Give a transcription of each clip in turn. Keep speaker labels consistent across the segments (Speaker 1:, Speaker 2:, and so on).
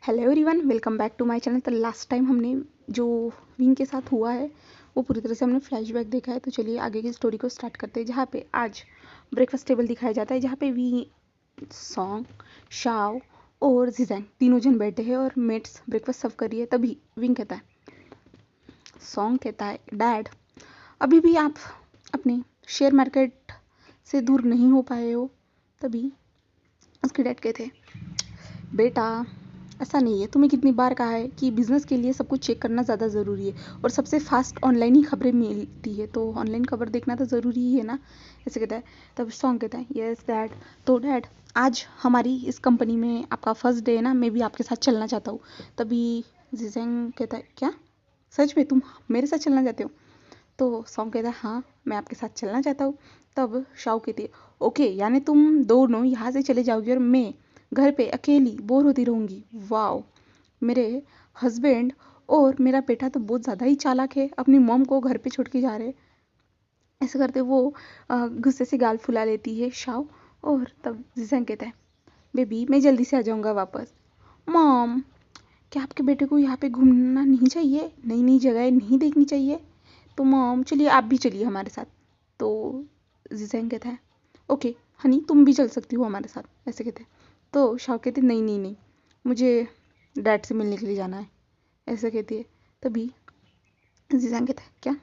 Speaker 1: Hello everyone, welcome back to my channel. तो last time हमने जो विंग के साथ हुआ है वो पूरी तरह से हमने फ्लैशबैक देखा है। तो चलिए आगे की स्टोरी को स्टार्ट करते हैं, जहाँ पे आज ब्रेकफास्ट टेबल दिखाया जाता है, जहाँ पे वी, सॉन्ग, शाओ और जिजैंग तीनों जन बैठे हैं और मेट्स ब्रेकफास्ट सर्व कर रही है। तभी विंग कहता है, सॉन्ग कहता है, डैड अभी भी आप अपने शेयर मार्केट से दूर नहीं हो पाए हो। तभी उसके डैड कहते हैं, बेटा ऐसा नहीं है, तुम्हें कितनी बार कहा है कि बिज़नेस के लिए सब कुछ चेक करना ज़्यादा ज़रूरी है और सबसे फास्ट ऑनलाइन ही खबरें मिलती है, तो ऑनलाइन खबर देखना तो ज़रूरी ही है ना। ऐसे कहता है। तब सॉन्ग कहता है, यस डैड। तो डैड आज हमारी इस कंपनी में आपका फर्स्ट डे है ना, मैं भी आपके साथ चलना चाहता हूँ। तभी जिजेंग कहता है, क्या सच में तुम मेरे साथ चलना चाहते हो? तो सॉन्ग कहता है, हाँ मैं आपके साथ चलना चाहता हूँ। तब शाओ कहती है, ओके यानी तुम दोनों यहाँ से चले जाओगे और मैं घर पे अकेली बोर होती रहूँगी। वाओ, मेरे हस्बैंड और मेरा बेटा तो बहुत ज़्यादा ही चालाक है, अपनी मॉम को घर पे छोड़ के जा रहे। ऐसे करते वो गुस्से से गाल फुला लेती है शाओ। और तब जिसंग कहता है, बेबी मैं जल्दी से आ जाऊँगा वापस। मॉम क्या आपके बेटे को यहाँ पे घूमना नहीं चाहिए, नई नई जगह नहीं देखनी चाहिए? तो मॉम चलिए आप भी चलिए हमारे साथ। तो जिसैंग कहता है, ओके हनी तुम भी चल सकती हो हमारे साथ। ऐसे कहते हैं। तो शाओ कहते, नहीं नहीं नहीं, मुझे डैड से मिलने के लिए जाना है। ऐसे कहती है। तभी जिसैंग कहता है, क्या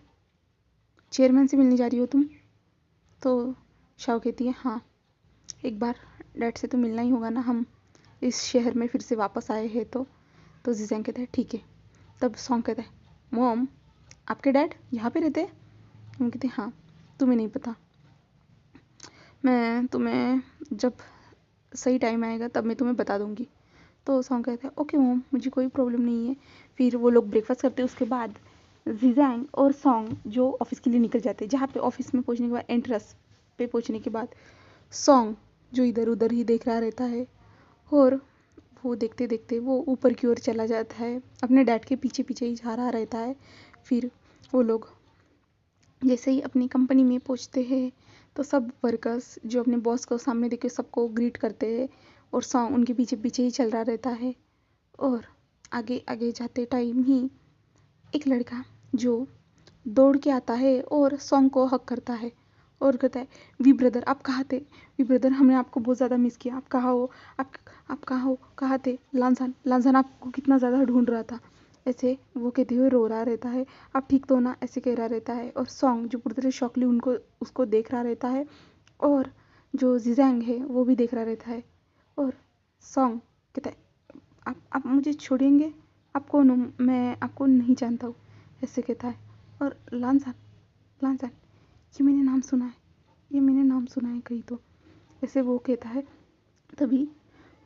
Speaker 1: चेयरमैन से मिलने जा रही हो तुम? तो शाओ कहती है, हाँ एक बार डैड से तो मिलना ही होगा ना, हम इस शहर में फिर से वापस आए हैं। तो जिसैंग कहता है, ठीक है। तब सॉन्ग कहता है, मॉम आपके डैड यहाँ पे रहते हैं? हम कहते हैं, हाँ तुम्हें नहीं पता, मैं तुम्हें जब सही टाइम आएगा तब मैं तुम्हें बता दूंगी। तो सॉन्ग कहता है, ओके मॉम मुझे कोई प्रॉब्लम नहीं है। फिर वो लोग ब्रेकफास्ट करते हैं। उसके बाद जिजैंग और सॉन्ग जो ऑफिस के लिए निकल जाते हैं, जहाँ पे ऑफिस में पहुँचने के बाद एंट्रेंस पे पहुँचने के बाद सॉन्ग जो इधर उधर ही देख रहा रहता है और वो देखते देखते वो ऊपर की ओर चला जाता है, अपने डैड के पीछे पीछे ही जा रहा रहता है। फिर वो लोग जैसे ही अपनी कंपनी में पहुंचते हैं तो सब वर्कर्स जो अपने बॉस को सामने देख के सबको ग्रीट करते हैं और सॉन्ग उनके पीछे पीछे ही चल रहा रहता है। और आगे आगे जाते टाइम ही एक लड़का जो दौड़ के आता है और सॉन्ग को हक करता है और कहता है, वी ब्रदर आप कहाँ थे? वी ब्रदर हमने आपको बहुत ज़्यादा मिस किया, आप कहाँ हो? आप कहाँ हो, कहाँ थे? लांसान लांसान आपको कितना ज़्यादा ढूंढ रहा था। ऐसे वो कहते हुए रो रहा रहता है, आप ठीक तो ना? ऐसे कह रहा रहता है। और सॉन्ग जो पूरी तरह शॉकली उनको उसको देख रहा रहता है और जो जिजैंग है वो भी देख रहा रहता है। और सॉन्ग कहता है, आप मुझे छोड़ेंगे? आप कौन हो? मैं आपको नहीं जानता हूँ। ऐसे कहता है। और लांसान लांसान ये मैंने नाम सुना है, ये मैंने नाम सुना है कहीं तो। ऐसे वो कहता है। तभी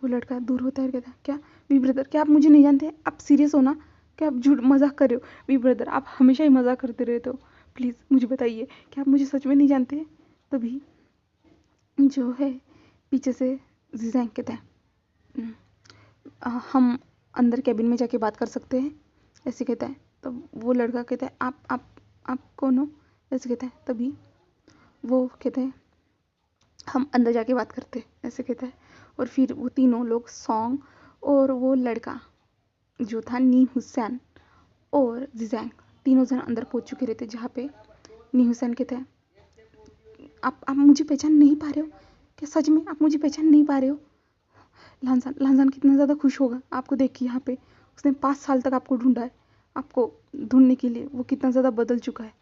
Speaker 1: वो लड़का दूर होता है और कहता है, क्या वी ब्रदर क्या आप मुझे नहीं जानते? आप सीरियस हो ना? क्या आप झूठ मजाक कर रहे हो? वी ब्रदर आप हमेशा ही मजाक करते रहते हो, प्लीज़ मुझे बताइए क्या आप मुझे सच में नहीं जानते? तभी जो है पीछे से जिजैंग कहता है, "हम्म, हम अंदर कैबिन में जाके बात कर सकते हैं?" ऐसे कहता है। तो वो लड़का कहता है, आप कौन हो? ऐसे कहता है। तभी वो कहते हैं, हम अंदर जाके बात करते हैं। ऐसे कहता है। और फिर वो तीनों लोग, सॉन्ग और वो लड़का जो था नी हुसैन और जिजैंग, तीनों जन अंदर पहुंच चुके रहते, जहाँ पे नी हुसैन कहते हैं, आप मुझे पहचान नहीं पा रहे हो क्या? सच में आप मुझे पहचान नहीं पा रहे हो? लांसान लांसान कितना ज़्यादा खुश होगा आपको देख के। यहाँ पे उसने 5 साल तक आपको ढूंढा है, आपको ढूंढने के लिए वो कितना ज़्यादा बदल चुका है।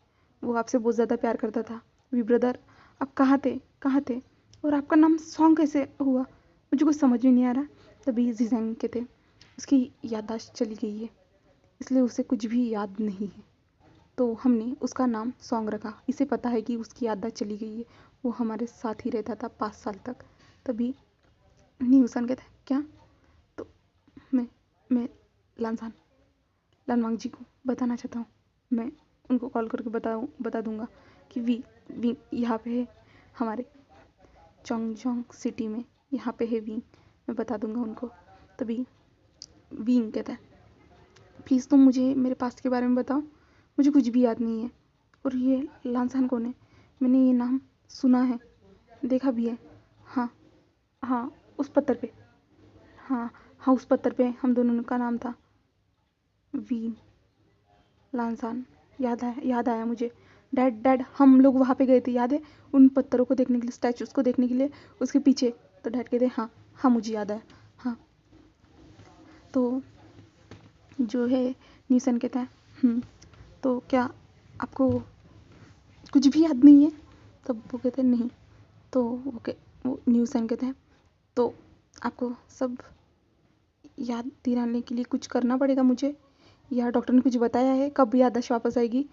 Speaker 1: वो आपसे बहुत ज़्यादा प्यार करता था। वी ब्रदर आप कहाँ थे, कहाँ थे? और आपका नाम सॉन्ग कैसे हुआ? मुझे कुछ समझ में नहीं आ रहा। तभी जिजैंग के थे, उसकी याददाश्त चली गई है, इसलिए उसे कुछ भी याद नहीं है, तो हमने उसका नाम सॉन्ग रखा। इसे पता है कि उसकी याददाश्त चली गई है, वो हमारे साथ ही रहता था 5 साल तक। तभी न्यूसन कहता है, क्या? तो मैं लानसान लानवांग जी को बताना चाहता हूँ, मैं उनको कॉल करके बता दूंगा कि वी वी यहाँ पे है, हमारे चोंगजोंग सिटी में यहाँ पे है विंग, मैं बता दूंगा उनको। तभी विंग कहता है, प्लीज़ तुम मुझे मेरे पास्ट के बारे में बताओ, मुझे कुछ भी याद नहीं है। और ये लानसान कौन है? मैंने ये नाम सुना है, देखा भी है। हाँ हाँ उस पत्थर पे, हाँ हाँ उस पत्थर पे हम दोनों का नाम था, वीन लानसान। याद आया मुझे। डैड हम लोग वहाँ पे गए थे, याद है? उन पत्थरों को देखने के लिए, स्टैचूज को देखने के लिए, उसके पीछे। तो डैड कहते हाँ हाँ मुझे याद आया। हाँ तो जो है न्यूसन कहता है तो क्या आपको कुछ भी याद नहीं है? तब वो कहते हैं नहीं। तो वो न्यूसन कहते हैं तो आपको सब याद दिलाने के लिए कुछ करना पड़ेगा मुझे, या डॉक्टर ने कुछ बताया है कब याददाश्त वापस आएगी?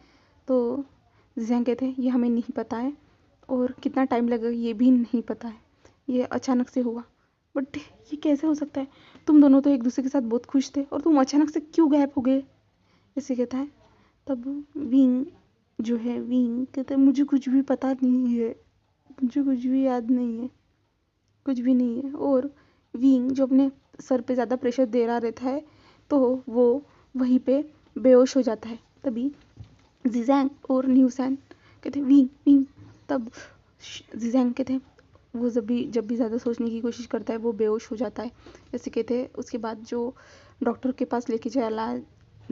Speaker 1: तो जियांग कहते हैं ये हमें नहीं पता है, और कितना टाइम लगेगा ये भी नहीं पता है, ये अचानक से हुआ। बट ये कैसे हो सकता है? तुम दोनों तो एक दूसरे के साथ बहुत खुश थे, और तुम अचानक से क्यों गायब हो गए? ऐसे कहता है। तब विंग कहते हैं मुझे कुछ भी पता नहीं है, मुझे कुछ भी याद नहीं है, कुछ भी नहीं है। और विंग जो अपने सर पे ज़्यादा प्रेशर दे रहा रहता है, तो वो वहीं पे बेहोश हो जाता है। तभी जिजैंग और न्यूसन कहते हैं विंग। तब जिजैंग कहते हैं वो जब भी ज़्यादा सोचने की कोशिश करता है वो बेहोश हो जाता है। जैसे कहते हैं उसके बाद जो डॉक्टर के पास लेके चला,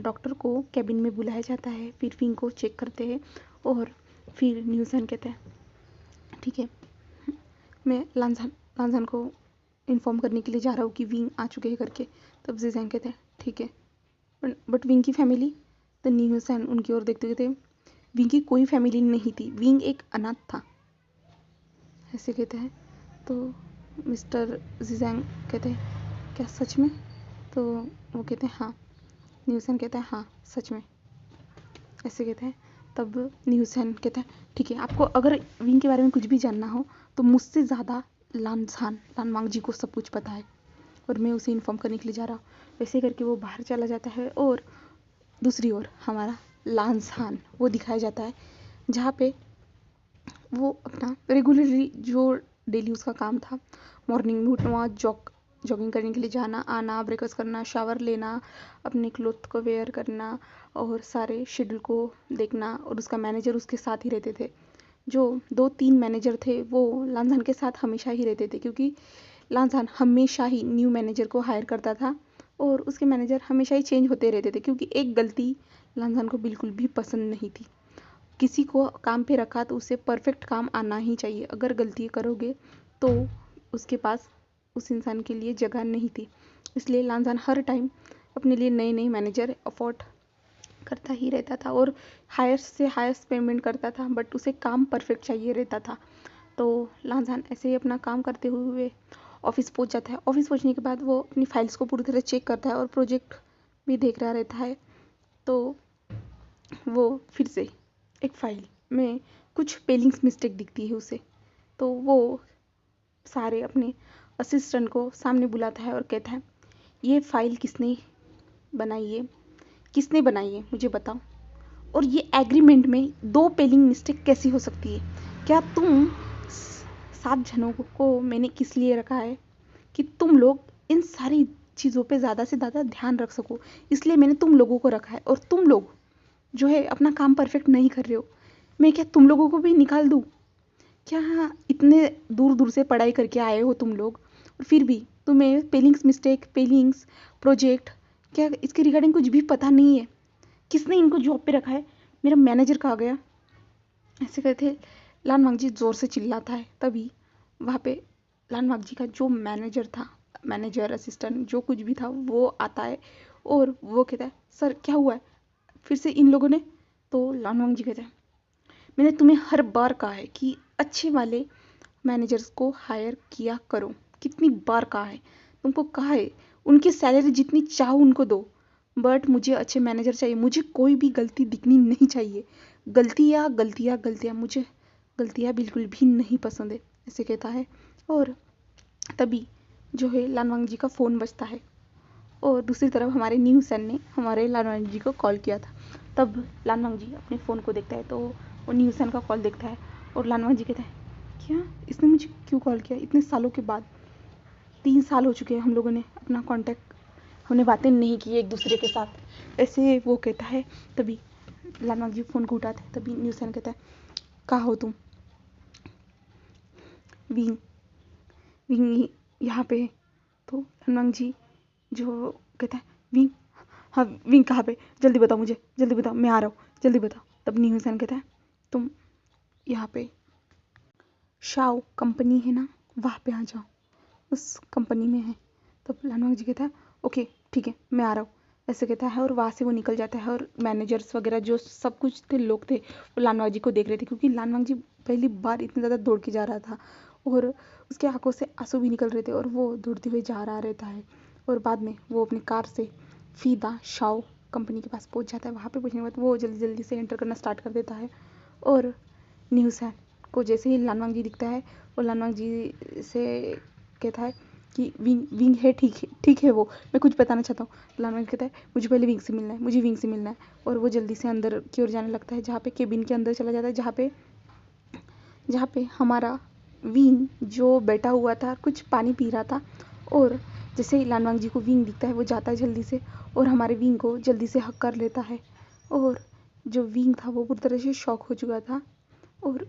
Speaker 1: डॉक्टर को कैबिन में बुलाया जाता है, फिर विंग को चेक करते हैं, और फिर न्यूसन कहते हैं ठीक है मैं लानजान को इन्फॉर्म करने के लिए जा रहा हूँ कि विंग आ चुके हैं करके। तब जिजैंग कहते हैं ठीक है, बट विंग की फैमिली? तो न्यूसन उनकी ओर देखते कहते विंग की कोई फैमिली नहीं थी, विंग एक अनाथ था, ऐसे कहते हैं। तो मिस्टर जिजैंग कहते हैं क्या सच में? तो वो कहते हैं हाँ। न्यूसन कहता है हाँ सच में, ऐसे कहते हैं। तब न्यूसन कहता है ठीक है, आपको अगर विंग के बारे में कुछ भी जानना हो तो मुझसे ज़्यादा लानवांग जी को सब कुछ पता है, और मैं उसे इन्फॉर्म करने के लिए जा रहा हूँ। वैसे करके वो बाहर चला जाता है, और दूसरी ओर हमारा लानसान वो दिखाया जाता है, जहाँ पे वो अपना रेगुलरली जो डेली उसका काम था, मॉर्निंग में उठना, जॉगिंग करने के लिए जाना आना, ब्रेकफास्ट करना, शावर लेना, अपने क्लोथ को वेयर करना, और सारे शेड्यूल को देखना, और उसका मैनेजर उसके साथ ही रहते थे। जो 2-3 मैनेजर थे वो लानजान के साथ हमेशा ही रहते थे, क्योंकि लानजान हमेशा ही न्यू मैनेजर को हायर करता था, और उसके मैनेजर हमेशा ही चेंज होते रहते थे, क्योंकि एक गलती लानजान को बिल्कुल भी पसंद नहीं थी। किसी को काम पे रखा तो उसे परफेक्ट काम आना ही चाहिए, अगर गलती करोगे तो उसके पास उस इंसान के लिए जगह नहीं थी। इसलिए लानजान हर टाइम अपने लिए नए नए मैनेजर अफोर्ड करता ही रहता था, और हायर से हाईएस्ट पेमेंट करता था, बट उसे काम परफेक्ट चाहिए रहता था। तो लानजान ऐसे ही अपना काम करते हुए ऑफिस पहुंच जाता है। ऑफिस पहुंचने के बाद वो अपनी फाइल्स को पूरी तरह चेक करता है, और प्रोजेक्ट भी देख रहा रहता है। तो वो फिर से एक फाइल में कुछ स्पेलिंग्स मिस्टेक दिखती है उसे, तो वो सारे अपने असिस्टेंट को सामने बुलाता है और कहता है ये फाइल किसने बनाई है मुझे बताओ, और ये एग्रीमेंट में 2 स्पेलिंग मिस्टेक कैसी हो सकती है? क्या तुम 7 जनों को मैंने किस लिए रखा है कि तुम लोग इन सारी चीज़ों पे ज़्यादा से ज़्यादा ध्यान रख सको, इसलिए मैंने तुम लोगों को रखा है, और तुम लोग जो है अपना काम परफेक्ट नहीं कर रहे हो। मैं क्या तुम लोगों को भी निकाल दूँ? क्या इतने दूर दूर से पढ़ाई करके आए हो तुम लोग, और फिर भी तुम्हें स्पेलिंग्स प्रोजेक्ट क्या इसके रिगार्डिंग कुछ भी पता नहीं है? किसने इनको जॉब पे रखा है? मेरा मैनेजर कहाँ गया? ऐसे कहते लानवांग जी ज़ोर से चिल्लाता है। तभी वहाँ पे लानवांग जी का जो मैनेजर असिस्टेंट जो कुछ भी था वो आता है, और वो कहता है सर क्या हुआ है फिर से इन लोगों ने? तो लानवांग जी कहते हैं मैंने तुम्हें हर बार कहा है कि अच्छे वाले मैनेजर्स को हायर किया करो, कितनी बार कहा है तुमको, कहा है उनकी सैलरी जितनी चाहो उनको दो, बट मुझे अच्छे मैनेजर चाहिए, मुझे कोई भी गलती दिखनी नहीं चाहिए। गलतियाँ मुझे गलतियाँ बिल्कुल भी नहीं पसंद है, ऐसे कहता है। और तभी जो है लानवांग जी का फ़ोन बजता है, और दूसरी तरफ हमारे न्यूसन ने हमारे लानवांग जी को कॉल किया था। तब लानवांग जी अपने फ़ोन को देखता है, तो वो न्यूसन का कॉल देखता है, और लानवांग जी कहता है क्या इसने मुझे क्यों कॉल किया इतने सालों के बाद? 3 साल हो चुके हैं हम लोगों ने अपना कांटेक्ट, हमने बातें नहीं की एक दूसरे के साथ, ऐसे वो कहता है। तभी लानवांग जी फ़ोन को उठाते हैं। तभी न्यूसन कहता है कहाँ हो तुम? विंग यहाँ पे। तो लानवांग जी जो कहता है विंग, हाँ विंग कहाँ पे, जल्दी बताओ मुझे, जल्दी बताओ, मैं आ रहा हूँ, जल्दी बताओ। तब न्यू हुसैन कहता है तुम यहाँ पे शाओ कंपनी है ना, वहाँ पे आ जाओ, उस कंपनी में है। तब लानवांग जी कहता है ओके ठीक है मैं आ रहा हूँ, ऐसे कहता है। और वहाँ से वो निकल जाता है और मैनेजर्स वगैरह जो सब कुछ थे लोग थे वो लानवांग जी को देख रहे थे, क्योंकि लानवांग जी पहली बार इतनी ज़्यादा दौड़ के जा रहा था और उसके आंखों से आंसू भी निकल रहे थे और वो दौड़ते हुए जा रहा रहता है। और बाद में वो अपनी कार से सीधा शाओ कंपनी के पास पहुंच जाता है। वहाँ पे पहुंचने के बाद वो जल्दी जल्दी से एंटर करना स्टार्ट कर देता है। और न्यू हुसैन को जैसे ही लानवांग जी दिखता है वो लानवांग जी से कहता है कि विंग विंग है, ठीक है वो, मैं कुछ बताना चाहता हूँ। लानवांग कहता है मुझे पहले विंग से मिलना है, मुझे विंग से मिलना है। और वो जल्दी से अंदर की ओर जाने लगता है, जहाँ पे केबिन के अंदर चला जाता है, जहाँ पे हमारा विंग जो बैठा हुआ था कुछ पानी पी रहा था। और जैसे ही लानवांग जी को विंग दिखता है वो जाता है जल्दी से और हमारे विंग को जल्दी से हक कर लेता है। और जो विंग था वो पूरी तरह से शॉक हो चुका था। और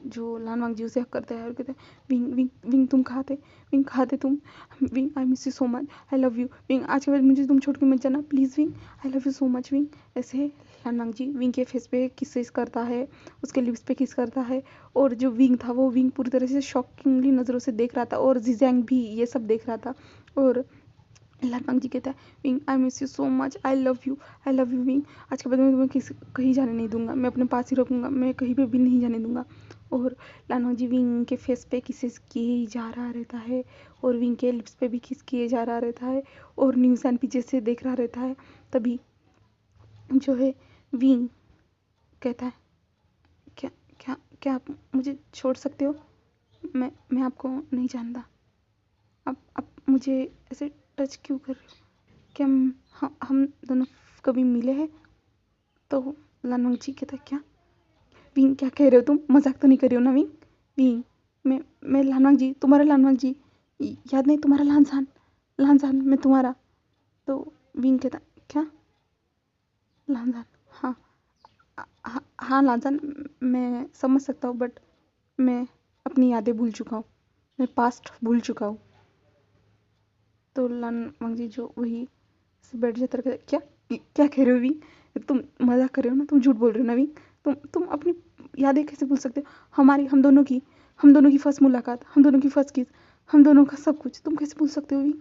Speaker 1: जो लानवांग जी उसे हक करता है और कहते हैं विंग विंग विंग तुम कहाँ थे, विंग कहाँ थे तुम, wing I miss you so much, I love you wing, आज के बाद मुझे तुम छोड़ के मत जाना please wing, I love you so much wing. ऐसे लानवांग जी विंग के फेस पे किसेस करता है, उसके लिप्स पे किस करता है। और जो विंग था वो विंग पूरी तरह से शॉकिंगली नज़रों से देख रहा था और जिजैंग भी ये सब देख रहा था। और लानवांग जी कहता है wing I miss you so much, I love you wing, आज के बाद मैं तुम्हें कहीं जाने नहीं दूंगा, मैं अपने पास ही रखूंगा, मैं कहीं पे भी नहीं जाने दूंगा। और लानवांग जी विंग के फेस पे किसेस किए ही जा रहा रहता है और विंग के लिप्स पे भी किस किए जा रहा रहता है और न्यू हुसैन पीछे से देख रहा रहता है। तभी जो है विंग कहता है क्या क्या क्या आप मुझे छोड़ सकते हो, मैं आपको नहीं जानता, आप मुझे ऐसे टच क्यों कर रहे हो, क्या हम दोनों कभी मिले हैं। तो लानवांग जी कहता है क्या विंग क्या कह रहे हो तुम, मजाक तो नहीं कर रहे हो ना विंग, विंग मैं लानवांग जी, तुम्हारा लानवांग जी, याद नहीं तुम्हारा लानसान मैं तुम्हारा। तो विंग कहता क्या लानसान, हाँ हाँ लानसान मैं समझ सकता हूँ बट मैं अपनी यादें भूल चुका हूँ, मैं पास्ट भूल चुका हूँ। तो लानवांग जी जो वही बैठ जाता है, क्या क्या कह रहे हो विंग, तुम मजाक कर रहे हो ना, तुम झूठ बोल रहे हो ना विंग, तुम अपनी यादें कैसे भूल सकते हो, हमारी हम दोनों की फर्स्ट मुलाकात, हम दोनों की फर्स्ट किस, हम दोनों का सब कुछ तुम कैसे भूल सकते हो विंग।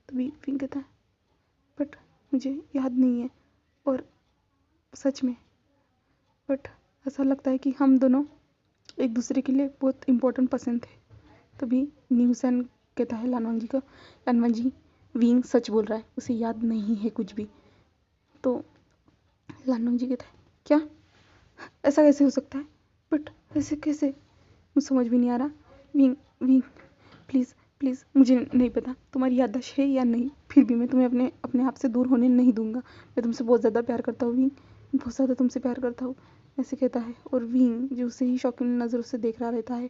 Speaker 1: तो विंग कहता है बट मुझे याद नहीं है और सच में, बट ऐसा लगता है कि हम दोनों एक दूसरे के लिए बहुत इम्पोर्टेंट पर्सन थे। तभी न्यू हुसैन कहता है लानवांग जी को, लानवांग जी विंग सच बोल रहा है, उसे याद नहीं है कुछ भी। तो लानवांग जी कहता है क्या ऐसा कैसे हो सकता है, बट ऐसे कैसे, मुझे समझ भी नहीं आ रहा विंग विंग प्लीज़ प्लीज़, मुझे नहीं पता तुम्हारी याददाश्त है या नहीं, फिर भी मैं तुम्हें अपने अपने आप से दूर होने नहीं दूंगा, मैं तुमसे बहुत ज़्यादा प्यार करता हूँ विंग, बहुत ज़्यादा तुमसे प्यार करता हूँ, ऐसे कहता है। और विंग जो उसे ही शौकीन नज़रों से देख रहा रहता है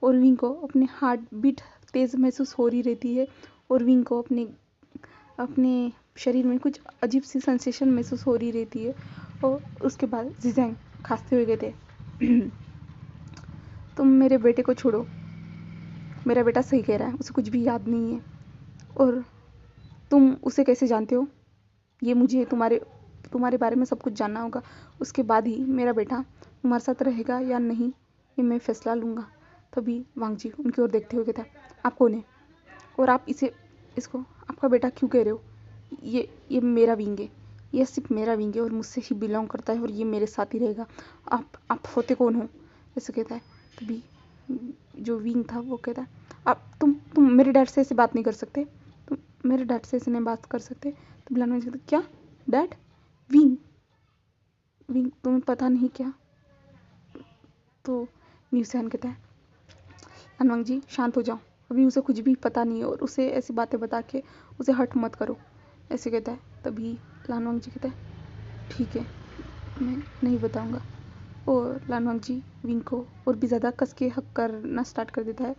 Speaker 1: और विंग को अपने हार्ट बीट तेज़ महसूस हो रही रहती है और विंग को अपने अपने शरीर में कुछ अजीब सी सेंसेशन महसूस हो रही रहती है। और उसके बाद जिजैंग खांसते हुए कहते तुम मेरे बेटे को छोड़ो, मेरा बेटा सही कह रहा है, उसे कुछ भी याद नहीं है और तुम उसे कैसे जानते हो, ये मुझे तुम्हारे तुम्हारे बारे में सब कुछ जानना होगा, उसके बाद ही मेरा बेटा तुम्हारे साथ रहेगा या नहीं ये मैं फैसला लूँगा। तभी वांग जी उनकी ओर देखते हुए कहता आप कौन है और आप इसको आपका बेटा क्यों कह रहे हो, ये मेरा विंग है, ये सिर्फ मेरा विंग है और मुझसे ही बिलोंग करता है और ये मेरे साथ ही रहेगा, आप होते कौन हो, ऐसे कहता है। तभी जो विंग था वो कहता है आप तुम मेरे डैड से ऐसे बात नहीं कर सकते, तुम मेरे डैड से ऐसे नहीं बात कर सकते। तो बिलान कहता क्या डैड, विंग विंग तुम्हें पता नहीं क्या। तो न्यूसैन कहता है लानवांग जी शांत हो जाओ, अभी उसे कुछ भी पता नहीं है और उसे ऐसी बातें बता के उसे हर्ट मत करो, ऐसे कहता है। तभी लानवांग जी कहता है ठीक है मैं नहीं बताऊंगा। और लानवांग जी विंग को और भी ज़्यादा कस के हक करना स्टार्ट कर देता है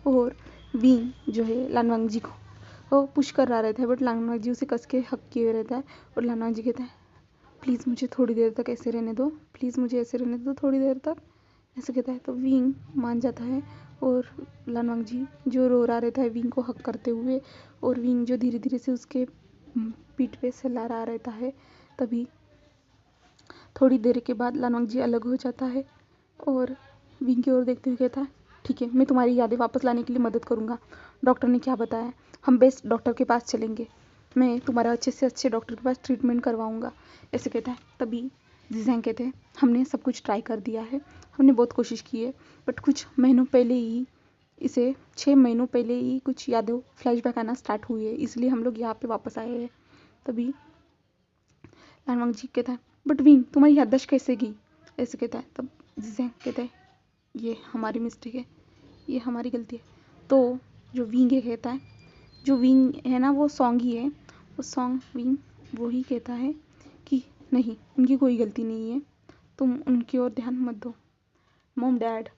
Speaker 1: और विंग जो है लानवांग जी को वो पुश कर रहा रहता है बट लानवांग जी उसे कस के हक किए रहता है। और लानवांग जी कहता है प्लीज़ मुझे थोड़ी देर तक ऐसे रहने दो, प्लीज़ मुझे ऐसे रहने दो थोड़ी देर तक, ऐसे कहता है। तो विंग मान जाता है और लानवांग जी जो रो रहा रहता है विंग को हक करते हुए और विंग जो धीरे धीरे से उसके पीठ पे सहला रहता है। तभी थोड़ी देर के बाद लानवांग जी अलग हो जाता है और विंग की ओर देखते हुए कहता है, ठीक है, मैं तुम्हारी यादें वापस लाने के लिए मदद करूँगा। डॉक्टर ने क्या बताया? हम बेस्ट डॉक्टर के पास चलेंगे, मैं तुम्हारा अच्छे से अच्छे डॉक्टर के पास ट्रीटमेंट करवाऊँगा, ऐसे कहता है। तभी जिजैंग कहते हैं, हमने सब कुछ ट्राई कर दिया है, हमने बहुत कोशिश की है, बट कुछ महीनों पहले ही इसे 6 महीनों पहले ही कुछ यादें फ्लैशबैक आना स्टार्ट हुई है, इसलिए हम लोग यहाँ पे वापस आए हैं। तभी लानवांग जी कहता है, बट विंग तुम्हारी याददाश्त कैसे गई? ऐसे कहता है। तब जिजैंग कहता है, ये हमारी मिस्टेक है, ये हमारी गलती है। तो जो विंग है कहता है, जो विंग है ना वो सॉन्ग ही है, वो सॉन्ग विंग वो ही कहता है कि नहीं, उनकी कोई गलती नहीं है, तुम उनकी ओर ध्यान मत दो। मॉम डैड,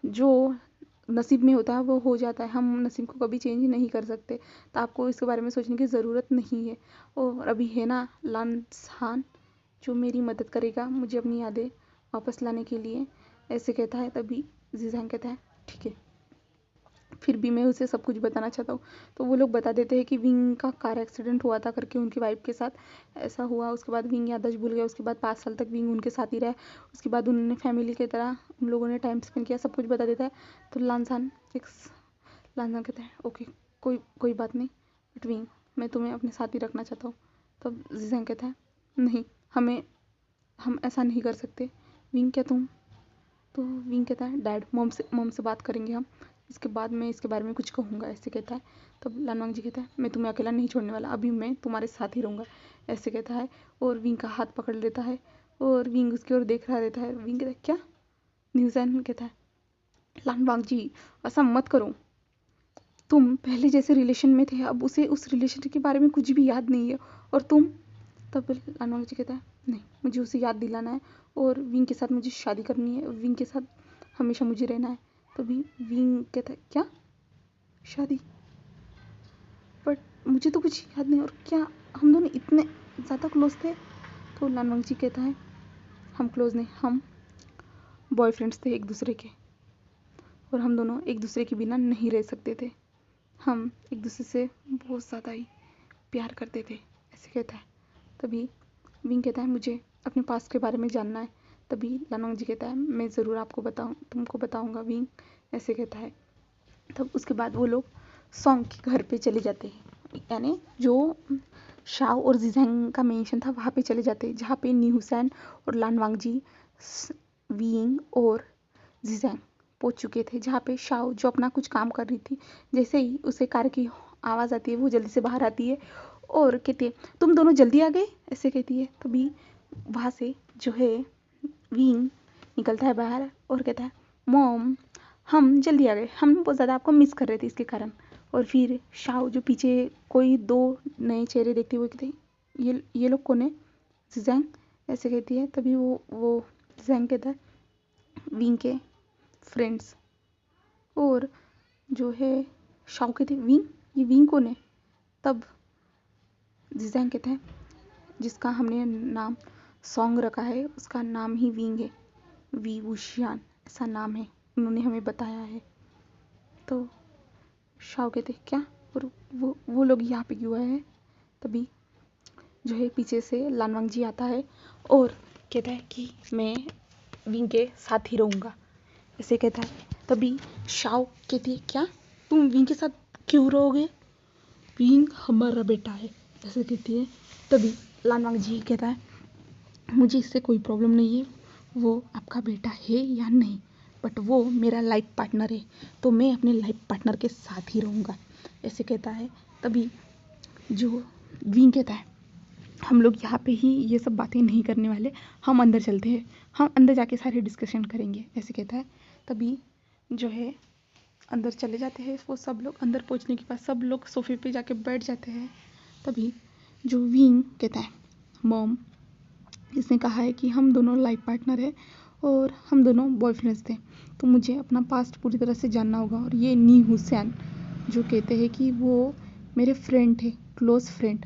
Speaker 1: जो नसीब में होता है वो हो जाता है, हम नसीब को कभी चेंज नहीं कर सकते, तो आपको इसके बारे में सोचने की ज़रूरत नहीं है। और अभी है ना लानसान जो मेरी मदद करेगा मुझे अपनी यादें वापस लाने के लिए, ऐसे कहता है। तभी जिजैंग कहता है, ठीक है, फिर भी मैं उसे सब कुछ बताना चाहता हूँ। तो वो लोग बता देते हैं कि विंग का कार एक्सीडेंट हुआ था करके, उनकी वाइफ के साथ ऐसा हुआ। उसके बाद विंग याददाश्त भूल गया, उसके बाद 5 साल तक विंग उनके साथ ही रहा। उसके बाद उन्होंने फैमिली की तरह उन लोगों ने टाइम स्पेंड किया, सब कुछ बता देता है। तो लानसान कहता है, ओके, कोई कोई बात नहीं, बट विंग मैं तुम्हें अपने साथ ही रखना चाहता हूँ। तब जिजैंग कहता है, नहीं, हम ऐसा नहीं कर सकते। विंग क्या तुम? तो विंग कहता है, डैड, मॉम से बात करेंगे हम, इसके बाद मैं इसके बारे में कुछ कहूँगा, ऐसे कहता है। तब लानवांग जी कहता है, मैं तुम्हें अकेला नहीं छोड़ने वाला, अभी मैं तुम्हारे साथ ही रहूँगा, ऐसे कहता है। और विंग का हाथ पकड़ लेता है और विंग उसकी ओर देख रहा रहता है। विंग कहता है, क्या? न्यूज़ैन कहता है, लानवांग जी ऐसा मत करो, तुम पहले जैसे रिलेशन में थे, अब उसे उस रिलेशन के बारे में कुछ भी याद नहीं है, और तुम। तब लानवांग जी कहता है, नहीं, मुझे उसे याद दिलाना है और विंग के साथ मुझे शादी करनी है, विंग के साथ हमेशा मुझे रहना है। तभी विंग कहता है, क्या शादी? बट मुझे तो कुछ याद नहीं, और क्या हम दोनों इतने ज़्यादा क्लोज थे? तो लानवांग जी कहता है, हम क्लोज नहीं, हम बॉयफ्रेंड्स थे एक दूसरे के, और हम दोनों एक दूसरे के बिना नहीं रह सकते थे, हम एक दूसरे से बहुत ज़्यादा ही प्यार करते थे, ऐसे कहता है। तभी विंग कहता है, मुझे अपने पास्ट के बारे में जानना है। तभी लानवांग जी कहता है, मैं ज़रूर तुमको बताऊंगा विंग, ऐसे कहता है। तब उसके बाद वो लोग सॉन्ग के घर पे चले जाते हैं, यानी जो शाओ और जिजैंग का मेंशन था वहाँ पे चले जाते हैं, जहाँ पे न्यूज़ैन और लानवांग जी, विंग और जिजैंग पहुँच चुके थे। जहाँ पे शाओ जो अपना कुछ काम कर रही थी, जैसे ही उसे कार की आवाज़ आती है वो जल्दी से बाहर आती है और कहती है, तुम दोनों जल्दी आ गए, ऐसे कहती है। तभी वहाँ से जो है विंग निकलता है बाहर और कहता है, मॉम हम जल्दी आ गए, हम बहुत ज़्यादा आपको मिस कर रहे थे इसके कारण। और फिर शाओ जो पीछे कोई 2 नए चेहरे देखते हुए कहते हैं, ये लोग कौन है? जिजैंग, ऐसे कहती है। तभी वो जिजैंग कहता है, विंग के फ्रेंड्स। और जो है शाओ कहते हैं, विंग, ये विंग कौन है? तब जिजैंग कहता है, जिसका हमने नाम सॉन्ग रखा है उसका नाम ही विंग है, वी वुशियान ऐसा नाम है, उन्होंने हमें बताया है। तो शाओ कहते, क्या? और वो लोग यहाँ पे क्यों आए हैं? तभी जो है पीछे से लानवांग जी आता है और कहता है कि मैं विंग के साथ ही रहूँगा, ऐसे कहता है। तभी शाओ कहती है, क्या तुम विंग के साथ क्यों रहोगे? विंग हमारा बेटा है, ऐसे कहती है। तभी लानवांग जी कहता है, मुझे इससे कोई प्रॉब्लम नहीं है, वो आपका बेटा है या नहीं, बट वो मेरा लाइफ पार्टनर है, तो मैं अपने लाइफ पार्टनर के साथ ही रहूँगा, ऐसे कहता है। तभी जो विंग कहता है, हम लोग यहाँ पे ही ये सब बातें नहीं करने वाले, हम अंदर चलते हैं, हम अंदर जाके सारे डिस्कशन करेंगे, ऐसे कहता है। तभी जो है अंदर चले जाते हैं वो सब लोग। अंदर पहुँचने के बाद सब लोग सोफे पे जाके बैठ जाते हैं। तभी जो विंग कहता है, मॉम, इसने कहा है कि हम दोनों लाइफ पार्टनर हैं और हम दोनों बॉयफ्रेंड्स थे, तो मुझे अपना पास्ट पूरी तरह से जानना होगा। और ये नी हुसैन जो कहते हैं कि वो मेरे फ्रेंड थे, क्लोज फ्रेंड,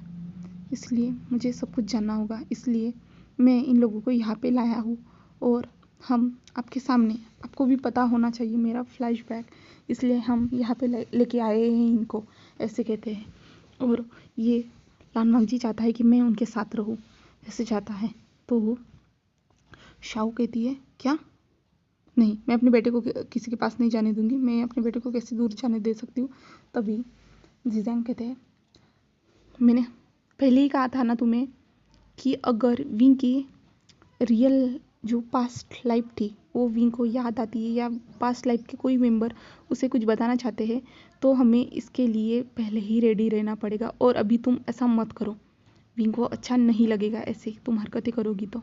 Speaker 1: इसलिए मुझे सब कुछ जानना होगा, इसलिए मैं इन लोगों को यहाँ पे लाया हूँ और हम आपके सामने, आपको भी पता होना चाहिए मेरा फ्लैशबैक, इसलिए हम यहाँ पे लेके आए हैं इनको, ऐसे कहते हैं। और ये लानवांग जी चाहता है कि मैं उनके साथ रहूं, ऐसे चाहता है। तो शाओ कहती है क्या, नहीं, मैं अपने बेटे को किसी के पास नहीं जाने दूंगी, मैं अपने बेटे को कैसे दूर जाने दे सकती हूँ। तभी जीजैंग कहते हैं मैंने पहले ही कहा था ना तुम्हें कि अगर विंग की रियल जो पास्ट लाइफ थी वो विंग को याद आती है या पास्ट लाइफ के कोई मेंबर उसे कुछ बताना चाहते हैं तो हमें इसके लिए पहले ही रेडी रहना पड़ेगा, और अभी तुम ऐसा मत करो, विंग को अच्छा नहीं लगेगा ऐसे तुम हरकतें करोगी तो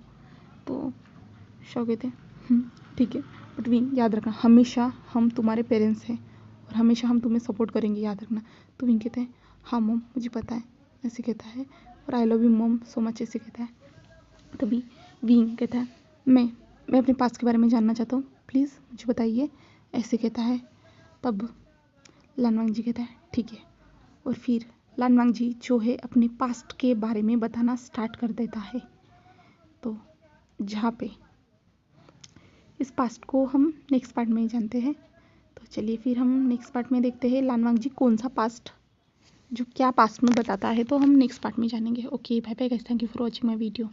Speaker 1: शो कहते हैं ठीक है, बट विंग याद रखना हमेशा हम तुम्हारे पेरेंट्स हैं और हमेशा हम तुम्हें सपोर्ट करेंगे, याद रखना। तो विंग कहते हैं हाँ मॉम मुझे पता है, ऐसे कहता है, और I love you mom so much ऐसे कहता है। तभी विंग कहता है मैं अपने पास्ट के बारे में जानना चाहता हूँ, प्लीज़ मुझे बताइए, ऐसे कहता है। तब लानवांग जी कहता है ठीक है, और फिर लानवांग जी जो है अपने पास्ट के बारे में बताना स्टार्ट कर देता है। तो जहाँ पे इस पास्ट को हम नेक्स्ट पार्ट में ही जानते हैं। तो चलिए फिर हम नेक्स्ट पार्ट में देखते हैं लानवांग जी कौन सा पास्ट जो क्या पास्ट में बताता है, तो हम नेक्स्ट पार्ट में जानेंगे। Okay bye bye guys, thank you for watching my video.